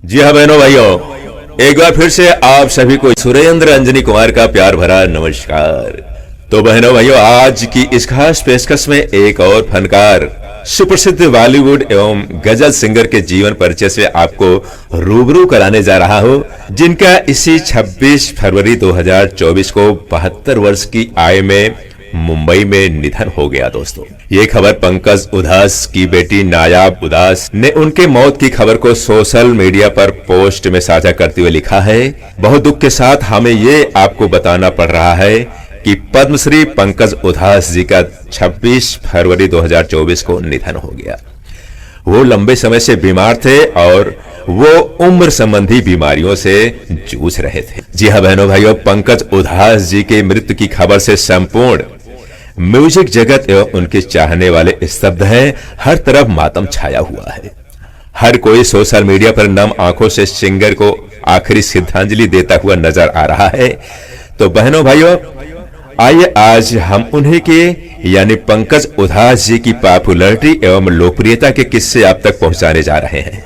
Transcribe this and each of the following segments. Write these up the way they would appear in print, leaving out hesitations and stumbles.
जी हाँ बहनों भाइयों, एक बार फिर से आप सभी को सुरेंद्र अंजनी कुमार का प्यार भरा नमस्कार। तो बहनों भाइयों, आज की इस खास पेशकश में एक और फनकार सुप्रसिद्ध बॉलीवुड एवं गजल सिंगर के जीवन परिचय से आपको रूबरू कराने जा रहा हूं, जिनका इसी 26 फरवरी 2024 को 72 वर्ष की आयु में मुंबई में निधन हो गया। दोस्तों, ये खबर पंकज उधास की बेटी नायाब उदास ने उनके मौत की खबर को सोशल मीडिया पर पोस्ट में साझा करते हुए लिखा है। बहुत दुख के साथ हमें ये आपको बताना पड़ रहा है कि पद्मश्री पंकज उधास जी का 26 फरवरी 2024 को निधन हो गया। वो लंबे समय से बीमार थे और वो उम्र संबंधी बीमारियों से जूझ रहे थे। जी हाँ बहनों भाइयों, पंकज उधास जी के मृत्यु की खबर से संपूर्ण म्यूजिक जगत एवं उनके चाहने वाले स्तब्ध हैं। हर तरफ मातम छाया हुआ है। हर कोई सोशल मीडिया पर नम आंखों से सिंगर को आखिरी श्रद्धांजलि देता हुआ नजर आ रहा है। तो बहनों भाइयों, आइए आज हम उन्हीं के यानी पंकज उधास जी की पॉपुलैरिटी एवं लोकप्रियता के किस्से आप तक पहुंचाने जा रहे हैं।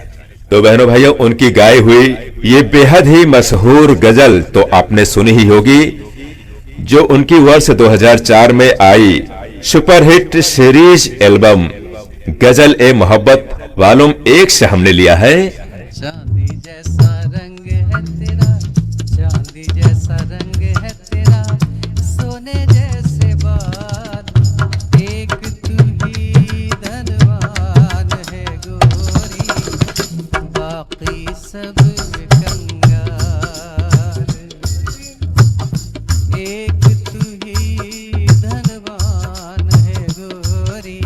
तो बहनों भाइयों, उनकी गाई हुई ये बेहद ही मशहूर गजल तो आपने सुनी ही होगी, जो उनकी वर्ष 2004 में आई सुपरहिट सीरीज एल्बम गजल ए मोहब्बत वॉल्यूम 1 से हमने लिया है। चांदी जैसा रंग है तेरा, चांदी जैसा रंग है तेरा, सोने जैसे बाल, एक तू ही धनवान है गोरी, बाकी सब कंगाल, एक तू ही धनवान है गोरी,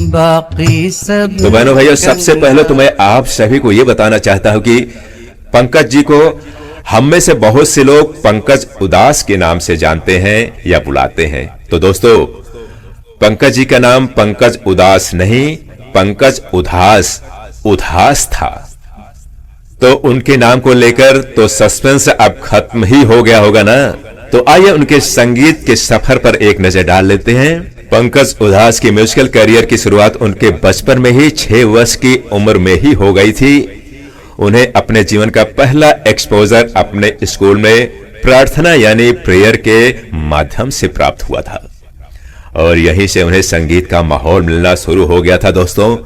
बाकी सब। तो बहनों भाइयों, सबसे पहले तो मैं आप सभी को यह बताना चाहता हूं कि पंकज जी को हम में से बहुत से लोग पंकज उदास के नाम से जानते हैं या बुलाते हैं। तो दोस्तों, पंकज जी का नाम पंकज उदास नहीं, पंकज उधास था। तो उनके नाम को लेकर तो सस्पेंस अब खत्म ही हो गया होगा ना। तो आइए उनके संगीत के सफर पर एक नजर डाल लेते हैं। पंकज उधास की म्यूजिकल करियर की शुरुआत उनके बचपन में ही 6 वर्ष की उम्र में ही हो गई थी। उन्हें अपने जीवन का पहला एक्सपोजर अपने स्कूल में प्रार्थना यानी प्रेयर के माध्यम से प्राप्त हुआ था और यहीं से उन्हें संगीत का माहौल मिलना शुरू हो गया था। दोस्तों,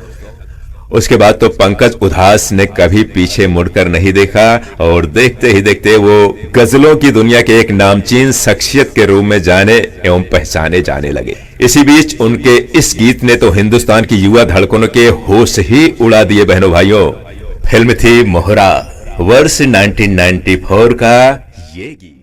उसके बाद तो पंकज उधास ने कभी पीछे मुड़कर नहीं देखा और देखते ही देखते वो गजलों की दुनिया के एक नामचीन शख्सियत के रूप में जाने एवं पहचाने जाने लगे। इसी बीच उनके इस गीत ने तो हिंदुस्तान की युवा धड़कनों के होश ही उड़ा दिए। बहनों भाइयों, फिल्म थी मोहरा, वर्ष 1994 का ये गीत।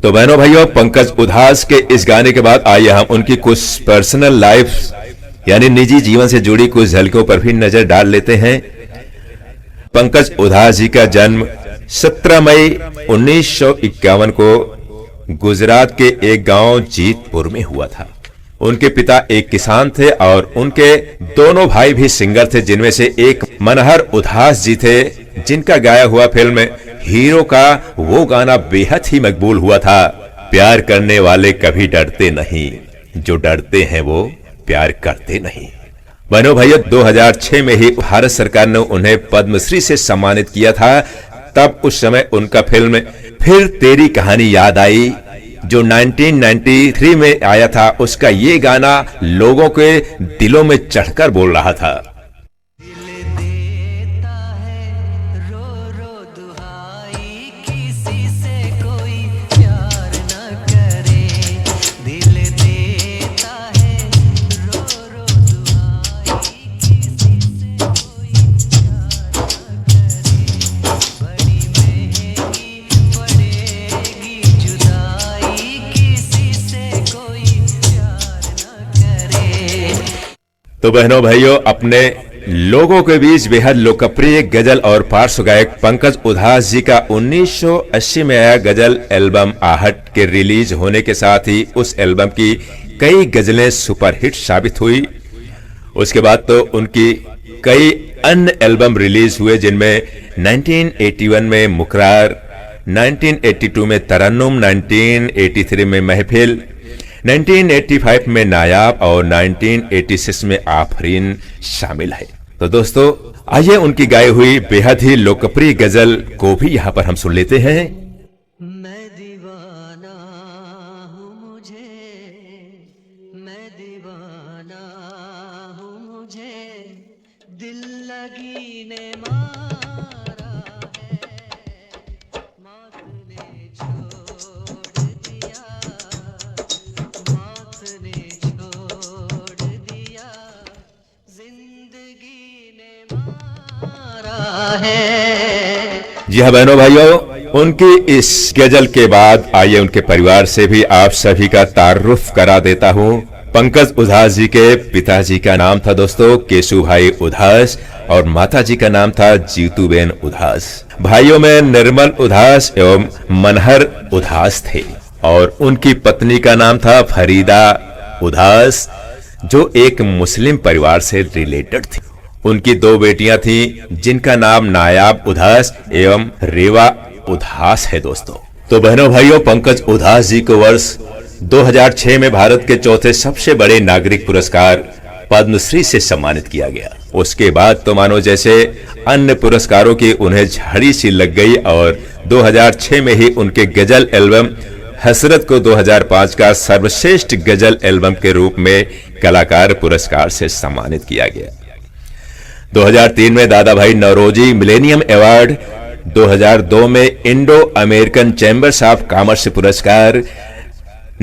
तो बहनों भाइयों, पंकज उधास के इस गाने के बाद आइए हम उनकी कुछ पर्सनल लाइफ यानी निजी जीवन से जुड़ी कुछ झलकों पर भी नजर डाल लेते हैं। पंकज उधास जी का जन्म 17 मई 1951 को गुजरात के एक गांव जीतपुर में हुआ था। उनके पिता एक किसान थे और उनके दोनों भाई भी सिंगर थे, जिनमें से एक मनहर उधास जी थे, जिनका गाया हुआ फिल्म हीरो का वो गाना बेहद ही मकबूल हुआ था। प्यार करने वाले कभी डरते नहीं, जो डरते हैं वो प्यार करते नहीं। बहनों भाइयों, 2006 में ही भारत सरकार ने उन्हें पद्मश्री से सम्मानित किया था। तब उस समय उनका फिल्म फिर तेरी कहानी याद आई, जो 1993 में आया था, उसका ये गाना लोगों के दिलों में चढ़कर बोल रहा था। तो बहनों भाइयों, अपने लोगों के बीच बेहद लोकप्रिय गजल और पार्श्व गायक पंकज उधास जी का 1980 में आया गजल एल्बम आहट के रिलीज होने के साथ ही उस एल्बम की कई गजलें सुपरहिट साबित हुई। उसके बाद तो उनकी कई अन्य एल्बम रिलीज हुए, जिनमें 1981 में मुकरार, 1982 में तरन्नुम, 1983 में महफिल, 1985 में नायाब और 1986 में आफरीन शामिल है। तो दोस्तों आइए उनकी गाई हुई बेहद ही लोकप्रिय गजल को भी यहाँ पर हम सुन लेते हैं। मैं दीवाना हूँ मुझे, मैं दीवाना हूँ मुझे, दिल लगी ने मारा है, मौत ने छोड़ दिया, मौत ने छोड़ दिया, जिंदगी ने मारा है। जी हाँ बहनों भाइयों, उनकी इस गजल के बाद आइए उनके परिवार से भी आप सभी का तारुफ करा देता हूँ। पंकज उधास जी के पिताजी का नाम था दोस्तों केशु भाई उधास और माताजी का नाम था जीतूबेन उधास। भाइयों में निर्मल उधास एवं मनहर उधास थे और उनकी पत्नी का नाम था फरीदा उधास, जो एक मुस्लिम परिवार से रिलेटेड थी। उनकी दो बेटियां थीं, जिनका नाम नायाब उधास एवं रेवा उधास है दोस्तों। तो बहनों भाइयों, पंकज उधास जी को वर्ष 2006 में भारत के चौथे सबसे बड़े नागरिक पुरस्कार पद्मश्री से सम्मानित किया गया। उसके बाद तो मानो जैसे अन्य पुरस्कारों की उन्हें झाड़ी सी लग गई और 2006 में ही उनके गजल एल्बम हसरत को 2005 का सर्वश्रेष्ठ गजल एल्बम के रूप में कलाकार पुरस्कार से सम्मानित किया गया। 2003 में दादा भाई नौरोजी मिलेनियम अवार्ड, 2002 में Indo American chambers of commerce पुरस्कार,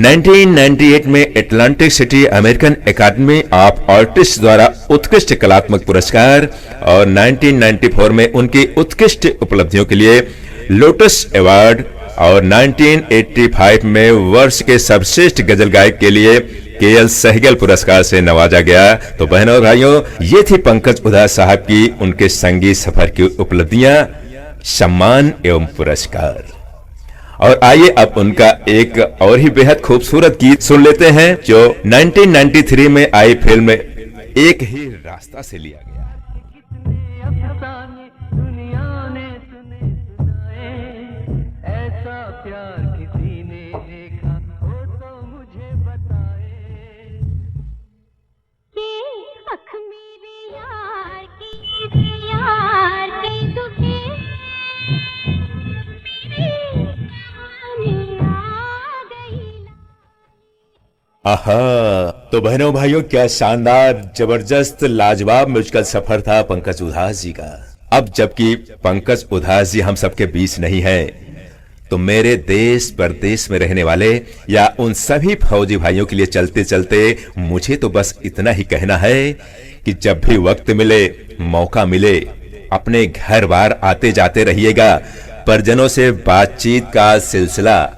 1998 में Atlantic city American academy of artist द्वारा उत्कृष्ट कलात्मक पुरस्कार और 1994 में उनकी उत्कृष्ट उपलब्धियों के लिए लोटस अवार्ड और 1985 में वर्ष के सर्वश्रेष्ठ गजल गायक के लिए केएल सहगल पुरस्कार से नवाजा गया। तो बहनों और भाइयों, ये थी पंकज उधास साहब की उनके संगीत सफर की उपलब्धियां, सम्मान एवं पुरस्कार। और आइए अब उनका एक और ही बेहद खूबसूरत गीत सुन लेते हैं, जो 1993 में आई फिल्म एक ही रास्ता से लिया गया। दुनिया ने सुने सुनाए, ऐसा प्यार किसी ने देखा हो तो मुझे बताए। अख मेरे यार की दुखे आहा, तो बहनों भाइयों, क्या शानदार जबरदस्त लाजवाब म्यूजिकल सफर था पंकज उधास जी का। अब जबकि पंकज उधास जी हम सबके बीच नहीं है, तो मेरे देश परदेश में रहने वाले या उन सभी फौजी भाइयों के लिए चलते चलते मुझे तो बस इतना ही कहना है कि जब भी वक्त मिले, मौका मिले, अपने घर बार आते जाते रहिएगा। परिजनों से बातचीत का सिलसिला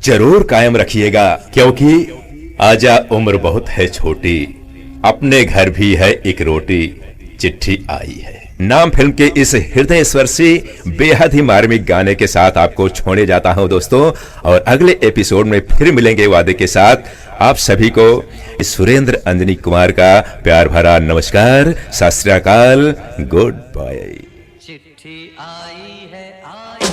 जरूर कायम रखिएगा, क्योंकि आजा उम्र बहुत है छोटी, अपने घर भी है एक रोटी, चिट्ठी आई है। नाम फिल्म के इस हृदय स्पर्शी बेहद ही मार्मिक गाने के साथ आपको छोड़े जाता हूं दोस्तों, और अगले एपिसोड में फिर मिलेंगे वादे के साथ। आप सभी को सुरेंद्र अंजनी कुमार का प्यार भरा नमस्कार, सत श्री अकाल, गुड बाय। चिट्ठी आई है, आई